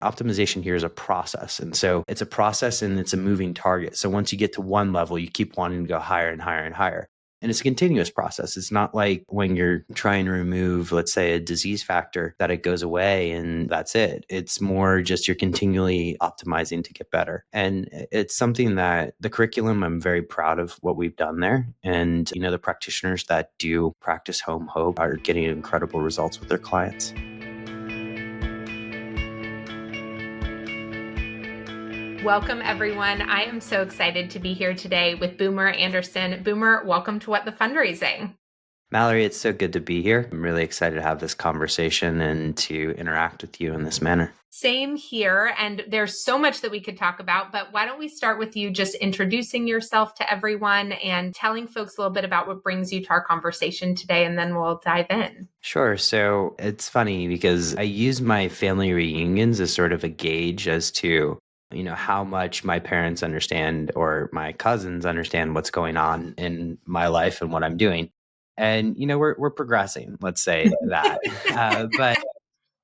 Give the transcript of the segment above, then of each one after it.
Optimization here is a process. And so it's a process and it's a moving target. So once you get to one level, you keep wanting to go higher and higher and higher. And it's a continuous process. It's not like when you're trying to remove, let's say, a disease factor that it goes away and that's it. It's more just you're continually optimizing to get better. And it's something that the curriculum, I'm very proud of what we've done there. And, the practitioners that do practice home hope are getting incredible results with their clients. Welcome, everyone. I am so excited to be here today with Boomer Anderson. Boomer, welcome to What the Fundraising. Mallory, it's so good to be here. I'm really excited to have this conversation and to interact with you in this manner. Same here. And there's so much that we could talk about, but why don't we start with you just introducing yourself to everyone and telling folks a little bit about what brings you to our conversation today, and then we'll dive in. Sure. So it's funny because I use my family reunions as sort of a gauge as to how much my parents understand or my cousins understand what's going on in my life and what I'm doing. And, we're progressing, let's say that. But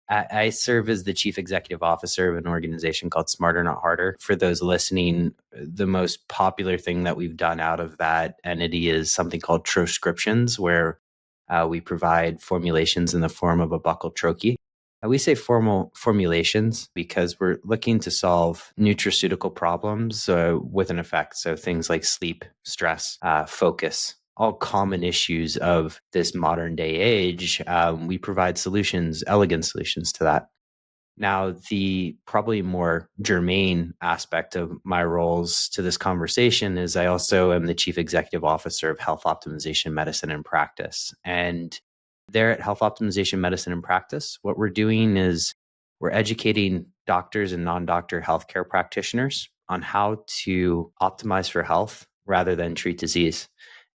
I serve as the chief executive officer of an organization called Smarter Not Harder. For those listening, the most popular thing that we've done out of that entity is something called Troscriptions, where we provide formulations in the form of a buccal troche. We say formal formulations because we're looking to solve nutraceutical problems with an effect. So things like sleep, stress, focus, all common issues of this modern day age. We provide solutions, elegant solutions to that. Now, the probably more germane aspect of my roles to this conversation is I also am the chief executive officer of Health Optimization Medicine and Practice. And there at Health Optimization Medicine and Practice, what we're doing is we're educating doctors and non-doctor healthcare practitioners on how to optimize for health rather than treat disease.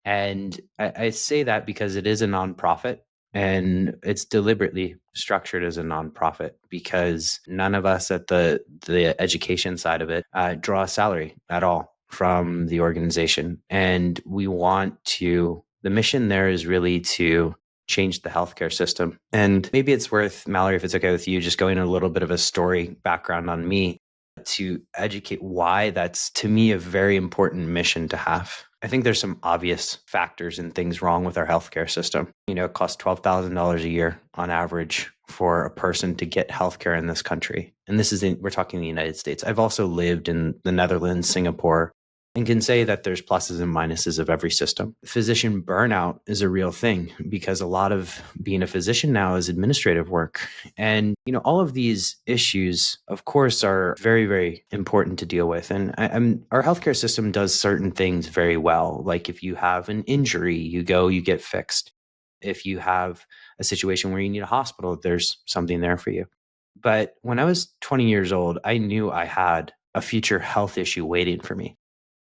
And I say that because it is a nonprofit and it's deliberately structured as a nonprofit because none of us at the education side of it draw a salary at all from the organization. And we want to, the mission there is really to change the healthcare system. And maybe it's worth, Mallory, if it's okay with you, just going a little bit of a story background on me to educate why that's, to me, a very important mission to have. I think there's some obvious factors and things wrong with our healthcare system. It costs $12,000 a year on average for a person to get healthcare in this country. And this is, we're talking the United States. I've also lived in the Netherlands, Singapore, and can say that there's pluses and minuses of every system. Physician burnout is a real thing because a lot of being a physician now is administrative work. And, all of these issues, of course, are very, very important to deal with. And our healthcare system does certain things very well. Like if you have an injury, you get fixed. If you have a situation where you need a hospital, there's something there for you. But when I was 20 years old, I knew I had a future health issue waiting for me.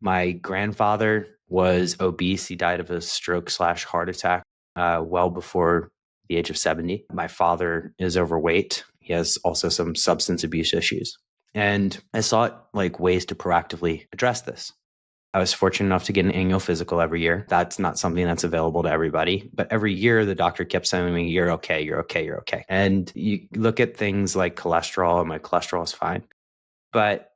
My grandfather was obese. He died of a stroke/heart attack well before the age of 70. My father is overweight. He has also some substance abuse issues. And I sought ways to proactively address this. I was fortunate enough to get an annual physical every year. That's not something that's available to everybody. But every year, the doctor kept saying to me, you're okay, you're okay, you're okay. And you look at things like cholesterol, and my cholesterol is fine. But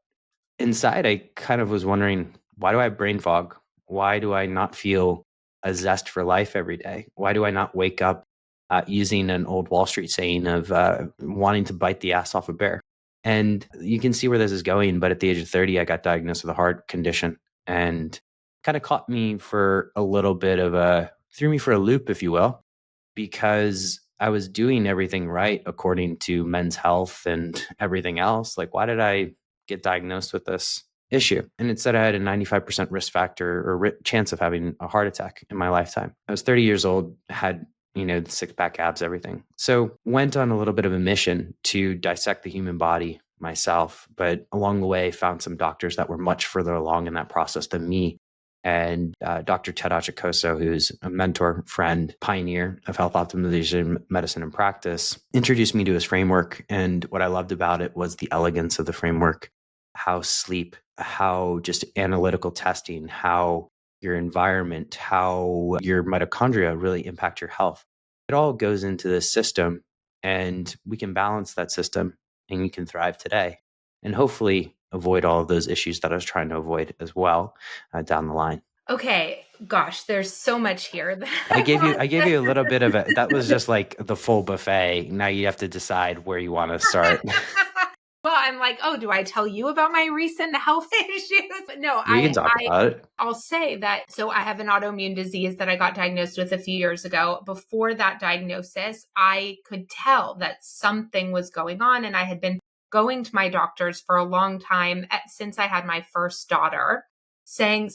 inside, I kind of was wondering, why do I have brain fog? Why do I not feel a zest for life every day? Why do I not wake up using an old Wall Street saying of wanting to bite the ass off a bear? And you can see where this is going. But at the age of 30, I got diagnosed with a heart condition and kind of caught me for a little bit of threw me for a loop, if you will, because I was doing everything right according to Men's Health and everything else. Why did I get diagnosed with this issue? And it said I had a 95% risk factor or chance of having a heart attack in my lifetime. I was 30 years old, had, the six-pack abs, everything. So went on a little bit of a mission to dissect the human body myself, but along the way found some doctors that were much further along in that process than me. And Dr. Ted Achacoso, who's a mentor, friend, pioneer of health optimization, medicine, and practice, introduced me to his framework. And what I loved about it was the elegance of the framework, how sleep, how just analytical testing, how your environment, how your mitochondria really impact your health. It all goes into this system, and we can balance that system and you can thrive today and hopefully avoid all of those issues that I was trying to avoid as well down the line. Okay, gosh, there's so much here that I gave you a little bit of it. That was just like the full buffet. Now you have to decide where you want to start. Well, I'm like, oh, do I tell you about my recent health issues? But no, We can talk about it. I'll say that. So I have an autoimmune disease that I got diagnosed with a few years ago. Before that diagnosis, I could tell that something was going on. And I had been going to my doctors for a long time since I had my first daughter, saying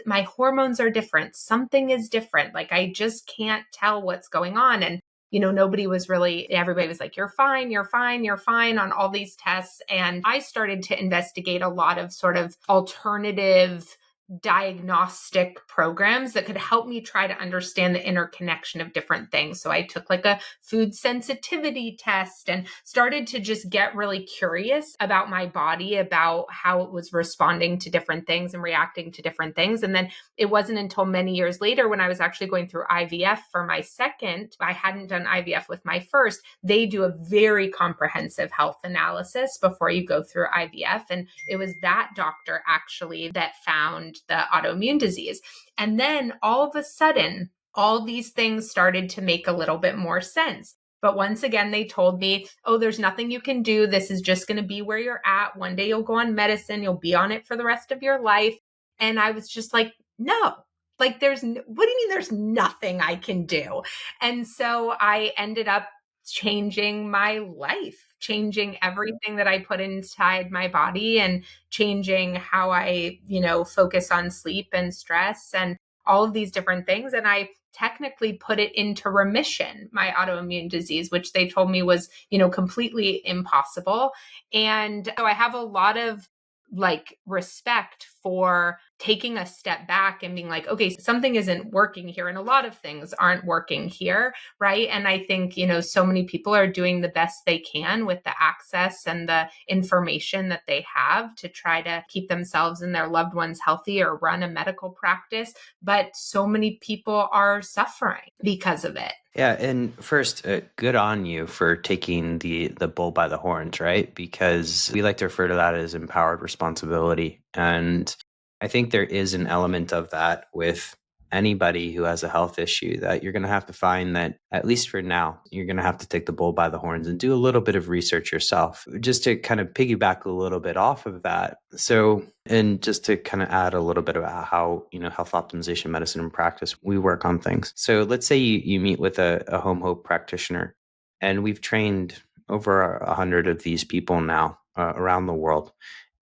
my hormones are different. Something is different. Like I just can't tell what's going on. And nobody was really, everybody was like, you're fine, you're fine, you're fine on all these tests. And I started to investigate a lot of sort of alternative diagnostic programs that could help me try to understand the interconnection of different things. So I took like a food sensitivity test and started to just get really curious about my body, about how it was responding to different things and reacting to different things. And then it wasn't until many years later when I was actually going through IVF for my second, I hadn't done IVF with my first, they do a very comprehensive health analysis before you go through IVF. And it was that doctor actually that found the autoimmune disease. And then all of a sudden, all these things started to make a little bit more sense. But once again, they told me, oh, there's nothing you can do. This is just going to be where you're at. One day you'll go on medicine. You'll be on it for the rest of your life. And I was just like, no, like what do you mean there's nothing I can do? And so I ended up changing my life, changing everything that I put inside my body and changing how I, focus on sleep and stress and all of these different things. And I technically put it into remission, my autoimmune disease, which they told me was, completely impossible. And so I have a lot of like respect for taking a step back and being like, okay, something isn't working here. And a lot of things aren't working here. Right. And I think, so many people are doing the best they can with the access and the information that they have to try to keep themselves and their loved ones healthy or run a medical practice. But so many people are suffering because of it. Yeah, and first, good on you for taking the bull by the horns, right? Because we like to refer to that as empowered responsibility. And I think there is an element of that with anybody who has a health issue, that you're going to have to find that, at least for now, you're going to have to take the bull by the horns and do a little bit of research yourself, just to kind of piggyback a little bit off of that. So, and just to kind of add a little bit about how, health optimization medicine and practice, we work on things. So let's say you meet with a home hope practitioner, and we've trained over 100 of these people now around the world.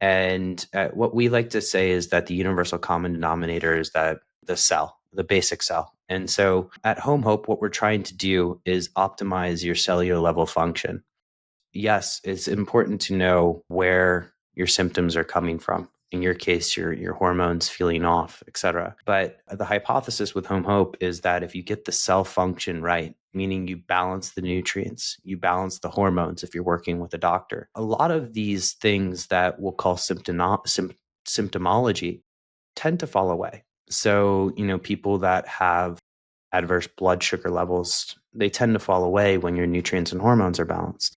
And what we like to say is that the universal common denominator is that the cell, the basic cell. And so at Home Hope, what we're trying to do is optimize your cellular level function. Yes, it's important to know where your symptoms are coming from. In your case, your hormones feeling off, et cetera. But the hypothesis with Home Hope is that if you get the cell function right, meaning you balance the nutrients, you balance the hormones if you're working with a doctor, a lot of these things that we'll call symptomology tend to fall away. So, people that have adverse blood sugar levels, they tend to fall away when your nutrients and hormones are balanced.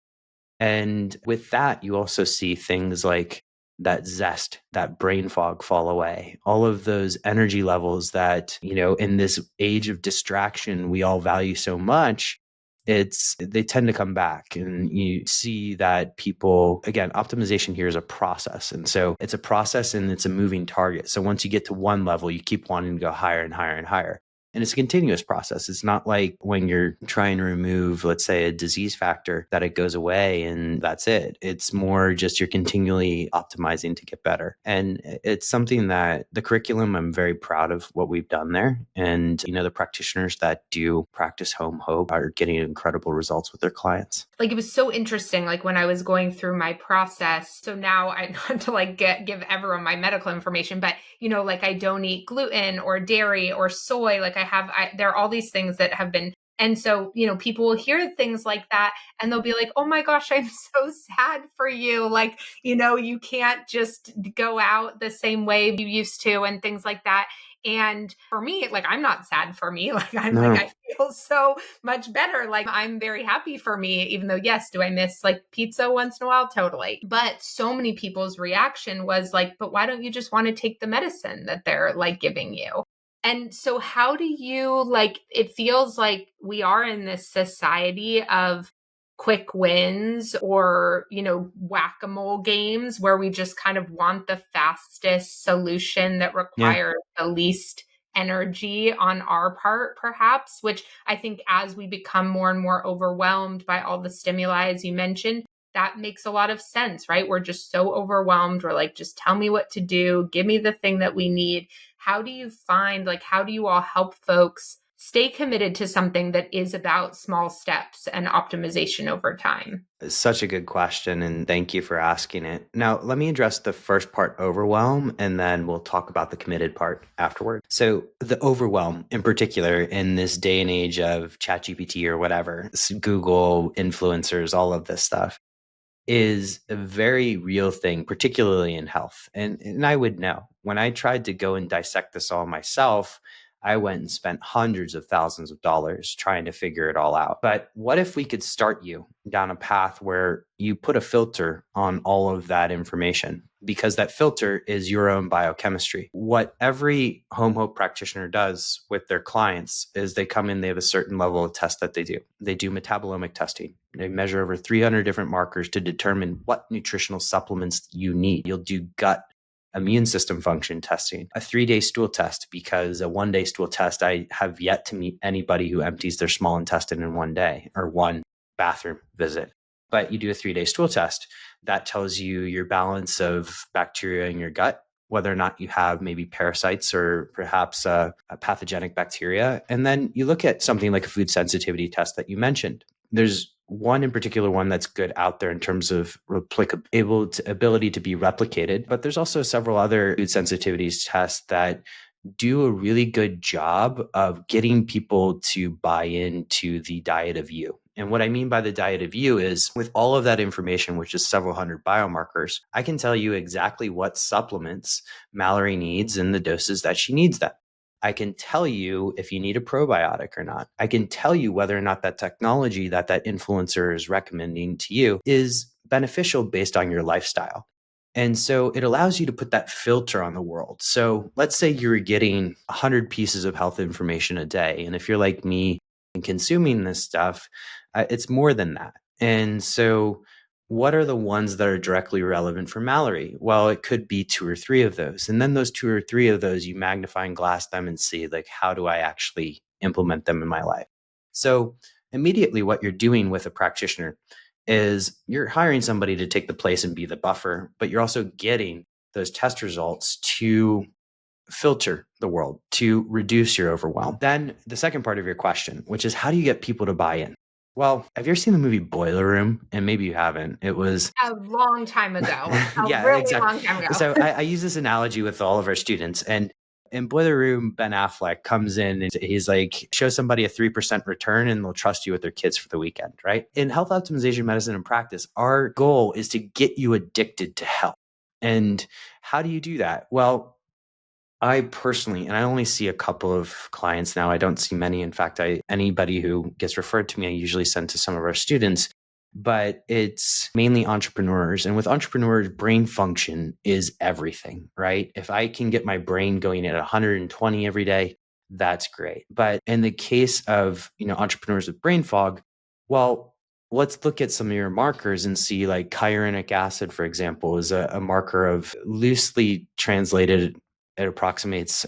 And with that, you also see things like that zest, that brain fog fall away. All of those energy levels that, in this age of distraction, we all value so much, they tend to come back. And you see that people, again, optimization here is a process. And so it's a process and it's a moving target. So once you get to one level, you keep wanting to go higher and higher and higher. And it's a continuous process. It's not like when you're trying to remove, let's say, a disease factor, that it goes away and that's it. It's more just you're continually optimizing to get better. And it's something that the curriculum, I'm very proud of what we've done there. And, the practitioners that do practice Home Hope are getting incredible results with their clients. Like it was so interesting, like when I was going through my process. So now I not to like give everyone my medical information, but like I don't eat gluten or dairy or soy. Like there are all these things that have been And so, people will hear things like that and they'll be like, oh my gosh, I'm so sad for you. Like, you can't just go out the same way you used to and things like that. And for me, like, I'm not sad for me. Like, I'm like, No. I feel so much better. Like, I'm very happy for me, even though, yes, do I miss like pizza once in a while? Totally. But so many people's reaction was like, but why don't you just want to take the medicine that they're like giving you? And so, how do you like, it feels like we are in this society of quick wins or, whack a mole games where we just kind of want the fastest solution that Yeah. requires the least energy on our part, perhaps, which I think as we become more and more overwhelmed by all the stimuli, as you mentioned, that makes a lot of sense, right? We're just so overwhelmed. We're like, just tell me what to do, give me the thing that we need. How do you find, like, how do you all help folks stay committed to something that is about small steps and optimization over time? Such a good question, and thank you for asking it. Now, let me address the first part, overwhelm, and then we'll talk about the committed part afterward. So, the overwhelm in particular in this day and age of ChatGPT or whatever, Google, influencers, all of this stuff, is a very real thing, particularly in health. And I would know when I tried to go and dissect this all myself, I went and spent hundreds of thousands of dollars trying to figure it all out. But what if we could start you down a path where you put a filter on all of that information? Because that filter is your own biochemistry. What every home health practitioner does with their clients is they come in, they have a certain level of test that they do. They do metabolomic testing. They measure over 300 different markers to determine what nutritional supplements you need. You'll do gut immune system function testing, a 3-day stool test, because a 1-day stool test, I have yet to meet anybody who empties their small intestine in 1 day or one bathroom visit. But you do a 3-day stool test that tells you your balance of bacteria in your gut, whether or not you have maybe parasites or perhaps a pathogenic bacteria. And then you look at something like a food sensitivity test that you mentioned. There's one in particular one that's good out there in terms of ability to be replicated, but there's also several other food sensitivities tests that do a really good job of getting people to buy into the diet of you. And what I mean by the diet of you is with all of that information, which is several hundred biomarkers, I can tell you exactly what supplements Mallory needs and the doses that she needs them. I can tell you if you need a probiotic or not. I can tell you whether or not that technology that influencer is recommending to you is beneficial based on your lifestyle. And so it allows you to put that filter on the world. So let's say you're getting 100 pieces of health information a day. And if you're like me and consuming this stuff, it's more than that. And so what are the ones that are directly relevant for Mallory? Well, it could be 2 or 3 of those. And then those 2 or 3 of those, you magnify and glass them and see, like, how do I actually implement them in my life? So immediately what you're doing with a practitioner is you're hiring somebody to take the place and be the buffer, but you're also getting those test results to filter the world, to reduce your overwhelm. Then the second part of your question, which is how do you get people to buy in? Well, have you ever seen the movie Boiler Room? And maybe you haven't. It was A long time ago, a yeah, really exactly. long time ago. So I use this analogy with all of our students. And in Boiler Room, Ben Affleck comes in and he's like, show somebody a 3% return and they'll trust you with their kids for the weekend, right? In health optimization, medicine, and practice, our goal is to get you addicted to health. And how do you do that? Well, I personally, and I only see a couple of clients now. I don't see many. In fact, anybody who gets referred to me, I usually send to some of our students, but it's mainly entrepreneurs. And with entrepreneurs, brain function is everything, right? If I can get my brain going at 120 every day, that's great. But in the case of, entrepreneurs with brain fog, well, let's look at some of your markers and see, like, hyaluronic acid, for example, is a marker of, loosely translated, it approximates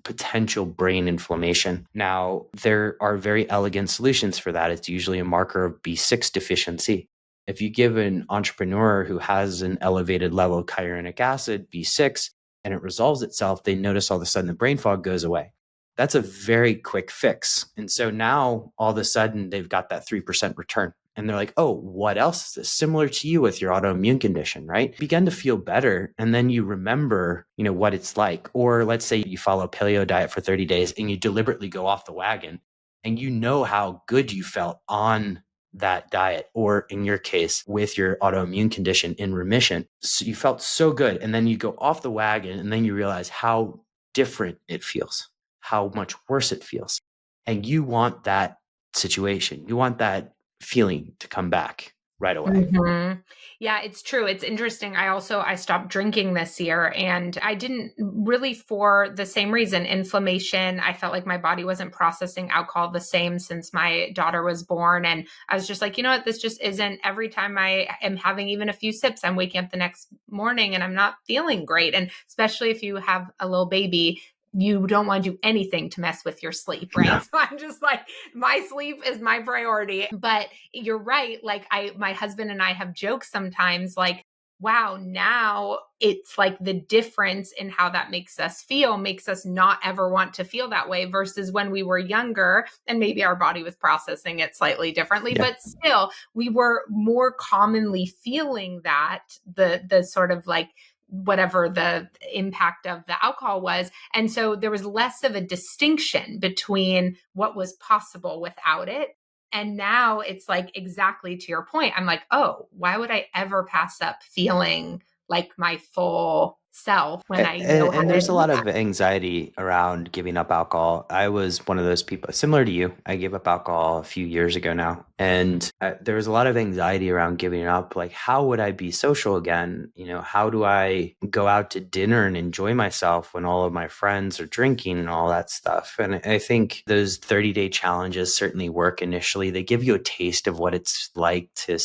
potential brain inflammation. Now, there are very elegant solutions for that. It's usually a marker of B6 deficiency. If you give an entrepreneur who has an elevated level of hyaluronic acid, B6, and it resolves itself, they notice all of a sudden the brain fog goes away. That's a very quick fix. And so now all of a sudden they've got that 3% return. And they're like, oh, what else is this? Similar to you with your autoimmune condition, right? Begin to feel better. And then you remember, what it's like. Or let's say you follow a paleo diet for 30 days and you deliberately go off the wagon and you know how good you felt on that diet, or in your case, with your autoimmune condition in remission. So you felt so good. And then you go off the wagon and then you realize how different it feels, how much worse it feels. And you want that situation, you want that feeling to come back right away. Mhm. Yeah, it's true. It's interesting. I stopped drinking this year, and I didn't really for the same reason, inflammation. I felt like my body wasn't processing alcohol the same since my daughter was born, and I was just like, you know what, this just isn't. Every time I am having even a few sips, I'm waking up the next morning and I'm not feeling great. And especially if you have a little baby, you don't want to do anything to mess with your sleep, right? No. So I'm just like, my sleep is my priority. But you're right. Like my husband and I have jokes sometimes like, wow, now it's like the difference in how that makes us feel makes us not ever want to feel that way versus when we were younger and maybe our body was processing it slightly differently, Yeah. but still we were more commonly feeling that the sort of like whatever the impact of the alcohol was. And so there was less of a distinction between what was possible without it. And now it's like exactly to your point. I'm like, oh, why would I ever pass up feeling like my full self when I know how And to there's a do lot that? of anxiety around giving up alcohol. I was one of those people, similar to you. I gave up alcohol a few years ago now. And there was a lot of anxiety around giving it up. Like, how would I be social again? You know, how do I go out to dinner and enjoy myself when all of my friends are drinking and all that stuff? And I think those 30-day challenges certainly work initially. They give you a taste of what it's like to,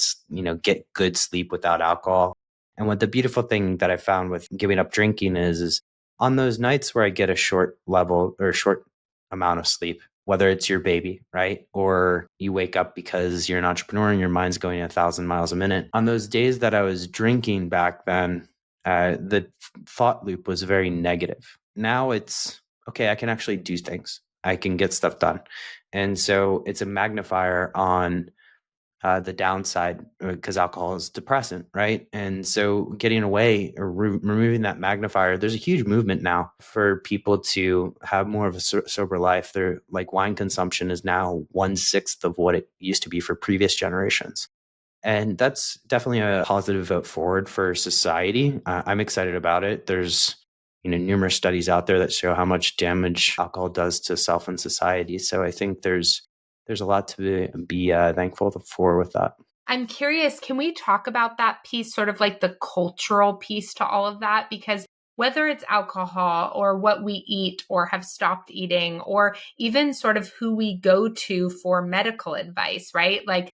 get good sleep without alcohol. And what the beautiful thing that I found with giving up drinking is on those nights where I get a short level or short amount of sleep, whether it's your baby, right? Or you wake up because you're an entrepreneur and your mind's going 1,000 miles a minute. On those days that I was drinking back then, the thought loop was very negative. Now it's okay, I can actually do things. I can get stuff done. And so it's a magnifier on the downside because alcohol is depressant, right? And so getting away or removing that magnifier, there's a huge movement now for people to have more of a sober life. They're like wine consumption is now 1/6 of what it used to be for previous generations. And that's definitely a positive vote forward for society. I'm excited about it. There's numerous studies out there that show how much damage alcohol does to self and society. So I think there's a lot to be thankful for with that. I'm curious, can we talk about that piece, sort of like the cultural piece to all of that? Because whether it's alcohol or what we eat or have stopped eating, or even sort of who we go to for medical advice, right? Like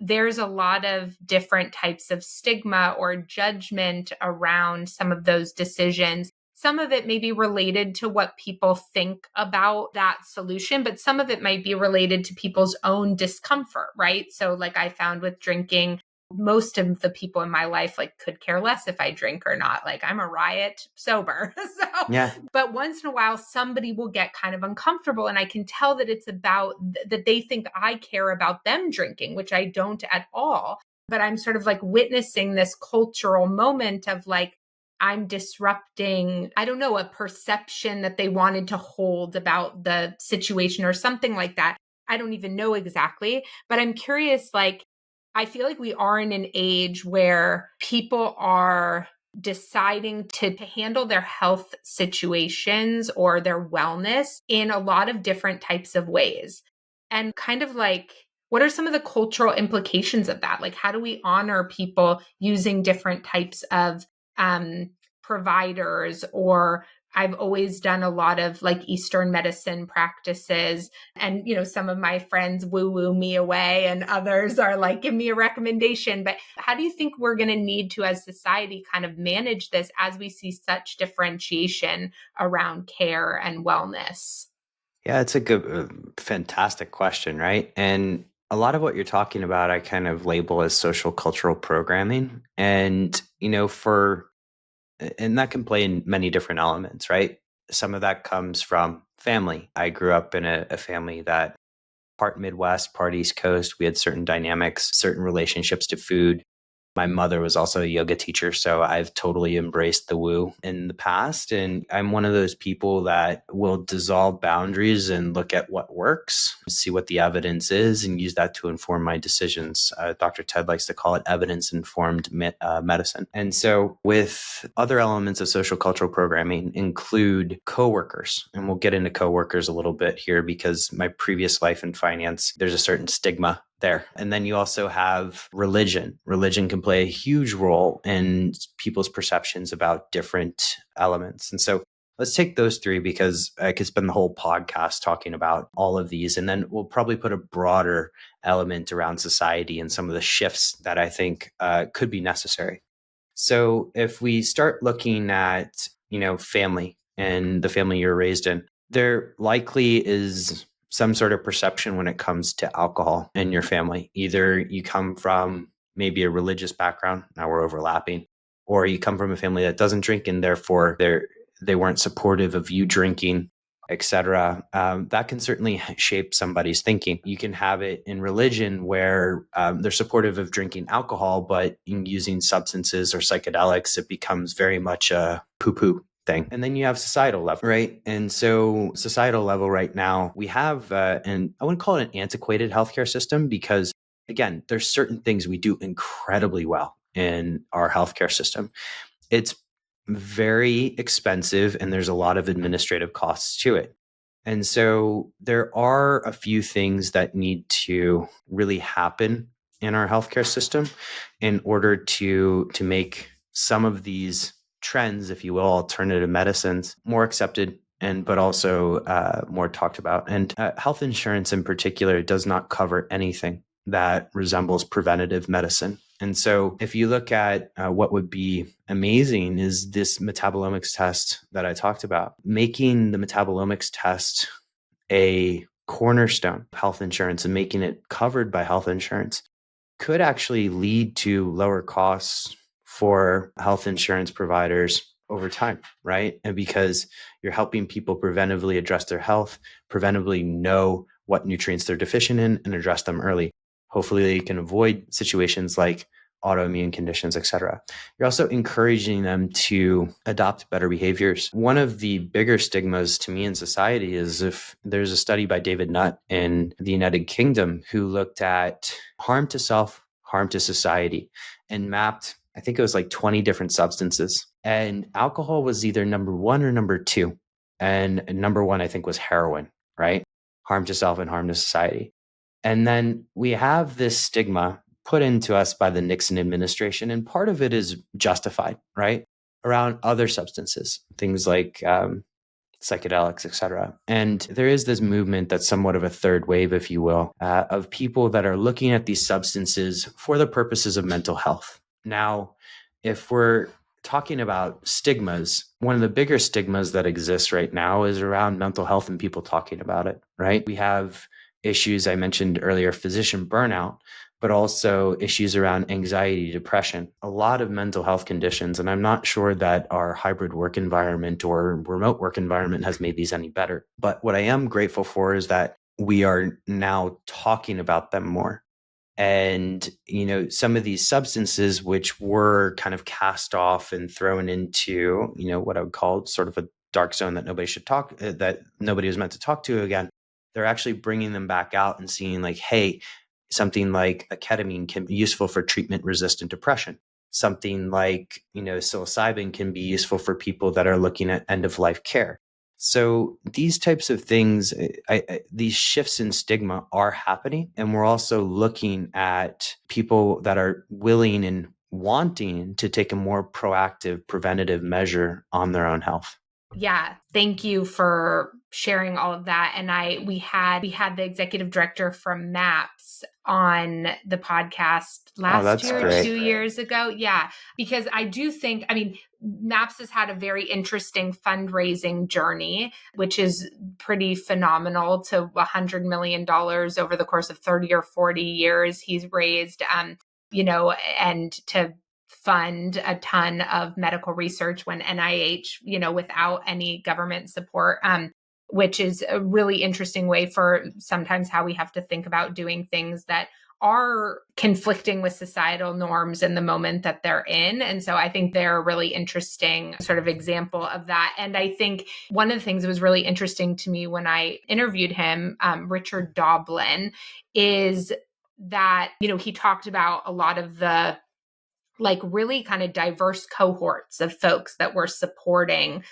there's a lot of different types of stigma or judgment around some of those decisions. Some of it may be related to what people think about that solution, but some of it might be related to people's own discomfort, right? So, like I found with drinking, most of the people in my life like could care less if I drink or not. Like I'm a riot sober. So, Yeah. but once in a while, somebody will get kind of uncomfortable. And I can tell that it's about that they think I care about them drinking, which I don't at all. But I'm sort of like witnessing this cultural moment of like, I'm disrupting, I don't know, a perception that they wanted to hold about the situation or something like that. I don't even know exactly, but I'm curious, like, I feel like we are in an age where people are deciding to handle their health situations or their wellness in a lot of different types of ways. And kind of like, what are some of the cultural implications of that? Like, how do we honor people using different types of um, providers? Or I've always done a lot of like Eastern medicine practices. And, some of my friends woo woo me away and others are like, give me a recommendation. But how do you think we're going to need to, as society, kind of manage this as we see such differentiation around care and wellness? Yeah, it's a good, fantastic question, right? And a lot of what you're talking about, I kind of label as social cultural programming. And that can play in many different elements, right? Some of that comes from family. I grew up in a family that part Midwest, part East Coast. We had certain dynamics, certain relationships to food. My mother was also a yoga teacher, so I've totally embraced the woo in the past. And I'm one of those people that will dissolve boundaries and look at what works, see what the evidence is, and use that to inform my decisions. Dr. Ted likes to call it evidence-informed medicine. And so with other elements of social cultural programming include coworkers. And we'll get into coworkers a little bit here because my previous life in finance, there's a certain stigma there. And then you also have religion. Religion can play a huge role in people's perceptions about different elements. And so let's take those three because I could spend the whole podcast talking about all of these. And then we'll probably put a broader element around society and some of the shifts that I think could be necessary. So if we start looking at, family and the family you're raised in, there likely is some sort of perception when it comes to alcohol in your family. Either you come from maybe a religious background, now we're overlapping, or you come from a family that doesn't drink and therefore they weren't supportive of you drinking, etc. That can certainly shape somebody's thinking. You can have it in religion where they're supportive of drinking alcohol, but in using substances or psychedelics, it becomes very much a poo-poo thing. And then you have societal level, right? And so societal level right now, we have, and I wouldn't call it an antiquated healthcare system because, again, there's certain things we do incredibly well in our healthcare system. It's very expensive and there's a lot of administrative costs to it. And so there are a few things that need to really happen in our healthcare system in order to make some of these trends, if you will, alternative medicines more accepted and but also more talked about. And health insurance in particular does not cover anything that resembles preventative medicine. And so if you look at what would be amazing is this metabolomics test that I talked about, making the metabolomics test a cornerstone of health insurance and making it covered by health insurance could actually lead to lower costs for health insurance providers over time, right? And because you're helping people preventively address their health, preventively know what nutrients they're deficient in and address them early. Hopefully they can avoid situations like autoimmune conditions, et cetera. You're also encouraging them to adopt better behaviors. One of the bigger stigmas to me in society is if there's a study by David Nutt in the United Kingdom who looked at harm to self, harm to society, and mapped, I think it was like 20 different substances. And alcohol was either number one or number two. And number one, I think, was heroin, right? Harm to self and harm to society. And then we have this stigma put into us by the Nixon administration. And part of it is justified, right? Around other substances, things like psychedelics, et cetera. And there is this movement that's somewhat of a third wave, if you will, of people that are looking at these substances for the purposes of mental health. Now, if we're talking about stigmas, one of the bigger stigmas that exists right now is around mental health and people talking about it, right? We have issues I mentioned earlier, physician burnout, but also issues around anxiety, depression, a lot of mental health conditions. And I'm not sure that our hybrid work environment or remote work environment has made these any better. But what I am grateful for is that we are now talking about them more. And, some of these substances, which were kind of cast off and thrown into, what I would call sort of a dark zone that that nobody was meant to talk to again, they're actually bringing them back out and seeing like, hey, something like a ketamine can be useful for treatment-resistant depression. Something like, psilocybin can be useful for people that are looking at end-of-life care. So these types of things, these shifts in stigma are happening. And we're also looking at people that are willing and wanting to take a more proactive preventative measure on their own health. Yeah, thank you for sharing all of that. And we had the executive director from MAPS on the podcast last year, great. 2 years ago. Yeah, because I do think, MAPS has had a very interesting fundraising journey, which is pretty phenomenal, to $100 million over the course of 30 or 40 years he's raised, and to fund a ton of medical research when NIH, without any government support, which is a really interesting way for sometimes how we have to think about doing things that are conflicting with societal norms in the moment that they're in. And so I think they're a really interesting sort of example of that. And I think one of the things that was really interesting to me when I interviewed him, Richard Doblin, is that, he talked about a lot of the like really kind of diverse cohorts of folks that were supporting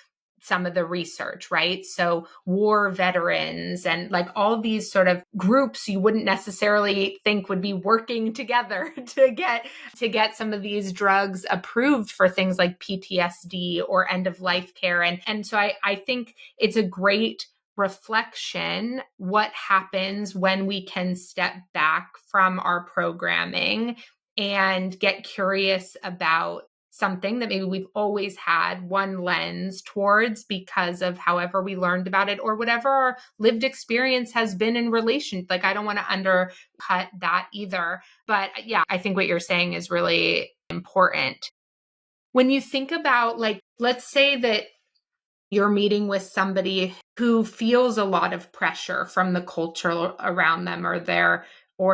some of the research, right? So war veterans and like all these sort of groups you wouldn't necessarily think would be working together to get some of these drugs approved for things like PTSD or end of life care. And so I think it's a great reflection what happens when we can step back from our programming and get curious about something that maybe we've always had one lens towards because of however we learned about it or whatever our lived experience has been in relation. Like, I don't want to undercut that either. But yeah, I think what you're saying is really important. When you think about, like, let's say that you're meeting with somebody who feels a lot of pressure from the culture around them or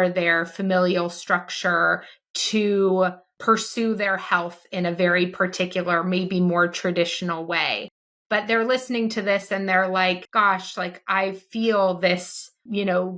their familial structure to pursue their health in a very particular, maybe more traditional way. But they're listening to this and they're like, gosh, like I feel this,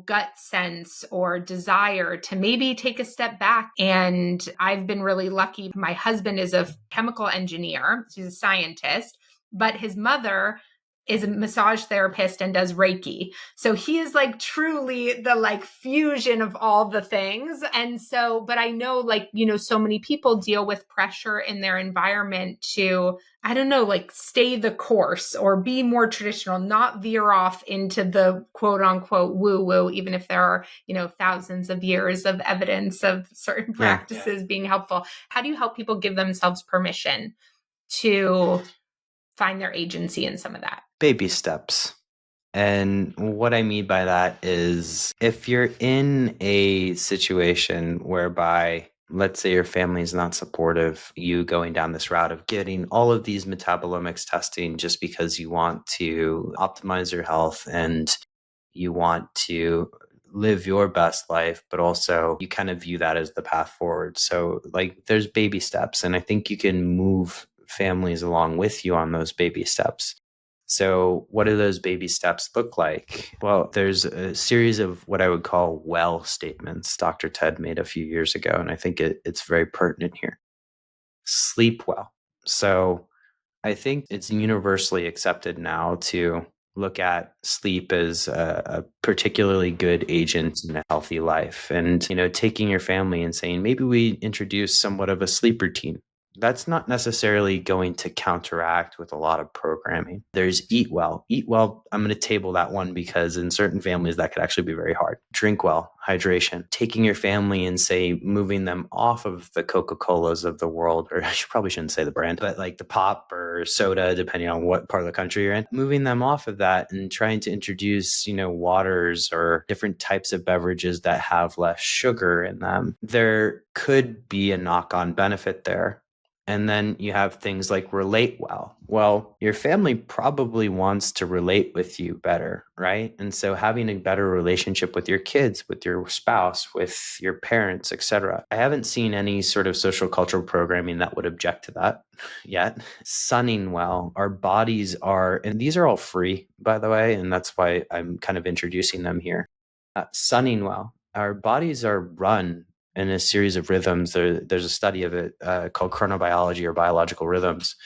gut sense or desire to maybe take a step back. And I've been really lucky. My husband is a chemical engineer. He's a scientist, but his mother is a massage therapist and does Reiki. So he is like truly the like fusion of all the things. And so, but I know like, so many people deal with pressure in their environment to, I don't know, like stay the course or be more traditional, not veer off into the quote unquote woo woo, even if there are, thousands of years of evidence of certain practices being helpful. How do you help people give themselves permission to find their agency in some of that? Baby steps. And what I mean by that is if you're in a situation whereby, let's say your family is not supportive, you going down this route of getting all of these metabolomics testing just because you want to optimize your health and you want to live your best life, but also you kind of view that as the path forward. So like there's baby steps, and I think you can move families along with you on those baby steps. So what do those baby steps look like? Well, there's a series of what I would call well statements Dr. Ted made a few years ago, and I think it's very pertinent here. Sleep well. So I think it's universally accepted now to look at sleep as a particularly good agent in a healthy life. And, taking your family and saying, maybe we introduce somewhat of a sleep routine. That's not necessarily going to counteract with a lot of programming. There's eat well. Eat well, I'm going to table that one because in certain families that could actually be very hard. Drink well, hydration. Taking your family and say moving them off of the Coca-Colas of the world, or I probably shouldn't say the brand, but like the pop or soda, depending on what part of the country you're in, moving them off of that and trying to introduce, waters or different types of beverages that have less sugar in them. There could be a knock-on benefit there. And then you have things like relate well. Well, your family probably wants to relate with you better, right? And so having a better relationship with your kids, with your spouse, with your parents, etc. I haven't seen any sort of social cultural programming that would object to that yet. Sunning well. Our bodies are, and these are all free, by the way, and that's why I'm kind of introducing them here. Sunning well. Our bodies are run in a series of rhythms. There's a study of it called chronobiology or biological rhythms.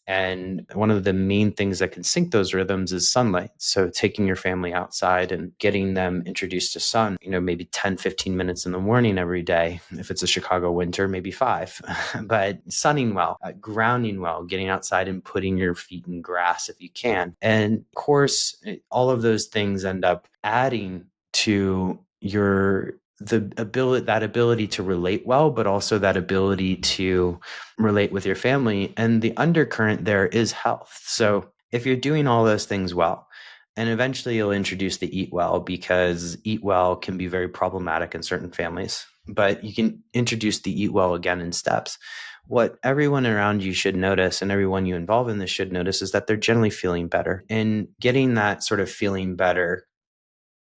And one of the main things that can sync those rhythms is sunlight. So taking your family outside and getting them introduced to sun, maybe 10, 15 minutes in the morning every day. If it's a Chicago winter, maybe 5. But sunning well, grounding well, getting outside and putting your feet in grass if you can. And of course, all of those things end up adding to that ability to relate well, but also that ability to relate with your family. And the undercurrent there is health. So if you're doing all those things well, and eventually you'll introduce the eat well, because eat well can be very problematic in certain families, but you can introduce the eat well again in steps. What everyone around you should notice, and everyone you involve in this should notice, is that they're generally feeling better. And getting that sort of feeling better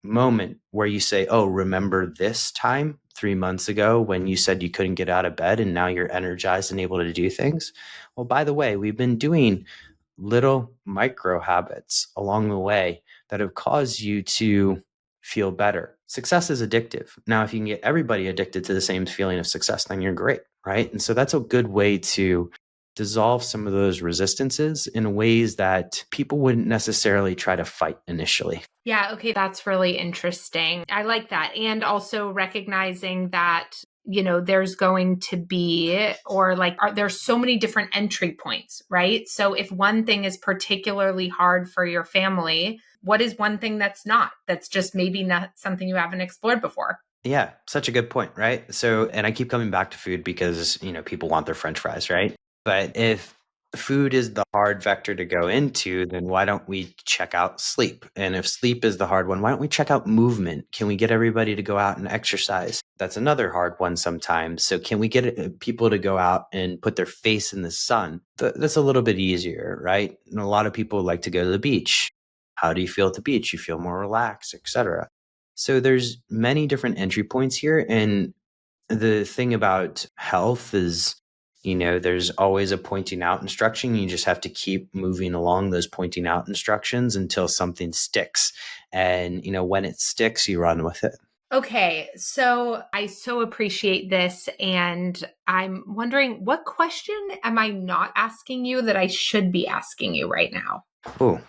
moment where you say, oh, remember this time 3 months ago when you said you couldn't get out of bed and now you're energized and able to do things? Well, by the way, we've been doing little micro habits along the way that have caused you to feel better. Success is addictive. Now, if you can get everybody addicted to the same feeling of success, then you're great, right? And so that's a good way to dissolve some of those resistances in ways that people wouldn't necessarily try to fight initially. Yeah, okay, that's really interesting. I like that. And also recognizing that, there's going to be, or like, there's so many different entry points, right? So if one thing is particularly hard for your family, what is one thing that's just maybe not something you haven't explored before? Yeah, such a good point, right? So, and I keep coming back to food because, people want their French fries, right? But if food is the hard vector to go into, then why don't we check out sleep? And if sleep is the hard one, why don't we check out movement? Can we get everybody to go out and exercise? That's another hard one sometimes. So can we get people to go out and put their face in the sun? That's a little bit easier, right? And a lot of people like to go to the beach. How do you feel at the beach? You feel more relaxed, etc. So there's many different entry points here. And the thing about health is, there's always a pointing out instruction. You just have to keep moving along those pointing out instructions until something sticks. And, when it sticks, you run with it. Okay, so I so appreciate this. And I'm wondering, what question am I not asking you that I should be asking you right now? Oh,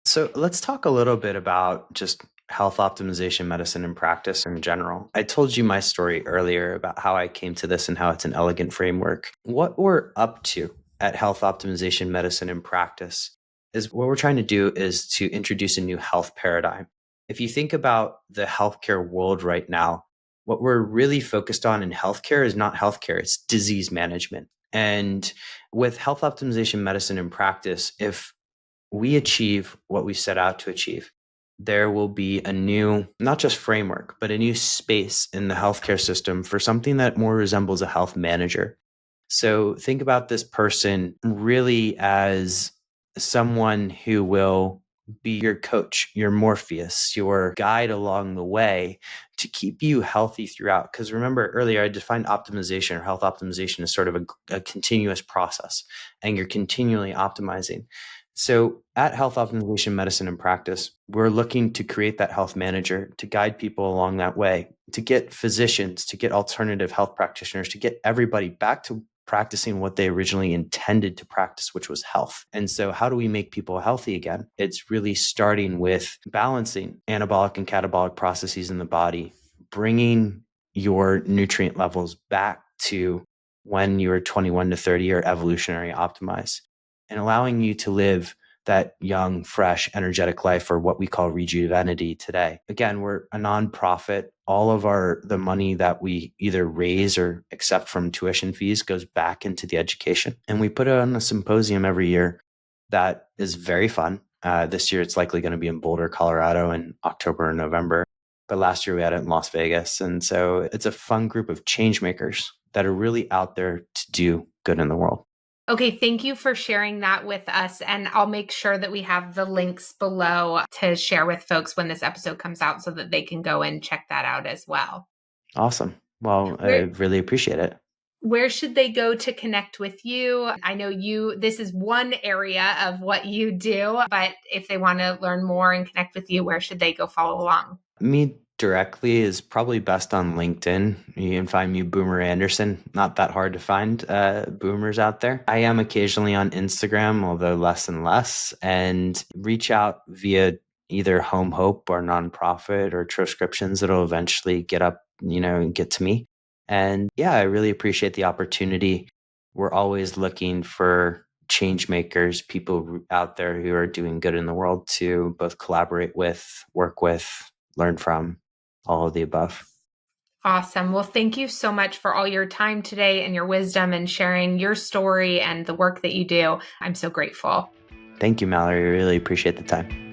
so let's talk a little bit about just health optimization medicine and practice in general. I told you my story earlier about how I came to this and how it's an elegant framework. What we're up to at health optimization medicine and practice is what we're trying to do is to introduce a new health paradigm. If you think about the healthcare world right now, what we're really focused on in healthcare is not healthcare, it's disease management. And with health optimization medicine and practice, if we achieve what we set out to achieve, there will be a new, not just framework, but a new space in the healthcare system for something that more resembles a health manager. So think about this person really as someone who will be your coach, your Morpheus, your guide along the way to keep you healthy throughout. Because remember earlier, I defined optimization or health optimization as sort of a continuous process, and you're continually optimizing. So at Health Optimization Medicine and Practice, we're looking to create that health manager to guide people along that way, to get physicians, to get alternative health practitioners, to get everybody back to practicing what they originally intended to practice, which was health. And so how do we make people healthy again? It's really starting with balancing anabolic and catabolic processes in the body, bringing your nutrient levels back to when you were 21 to 30 or evolutionary optimized, and allowing you to live that young, fresh, energetic life, or what we call rejuvenity today. Again, we're a nonprofit. All of the money that we either raise or accept from tuition fees goes back into the education. And we put on a symposium every year that is very fun. This year, it's likely going to be in Boulder, Colorado in October or November. But last year we had it in Las Vegas. And so it's a fun group of change makers that are really out there to do good in the world. Okay, thank you for sharing that with us. And I'll make sure that we have the links below to share with folks when this episode comes out so that they can go and check that out as well. Awesome. Well, I really appreciate it. Where should they go to connect with you? I know this is one area of what you do, but if they want to learn more and connect with you, where should they go follow along? Me directly is probably best on LinkedIn. You can find me Boomer Anderson. Not that hard to find boomers out there. I am occasionally on Instagram, although less and less, and reach out via either Home Hope or nonprofit or transcriptions that'll eventually get up, and get to me. And yeah, I really appreciate the opportunity. We're always looking for change makers, people out there who are doing good in the world to both collaborate with, work with, learn from, all of the above. Awesome. Well, thank you so much for all your time today and your wisdom and sharing your story and the work that you do. I'm so grateful. Thank you, Mallory. I really appreciate the time.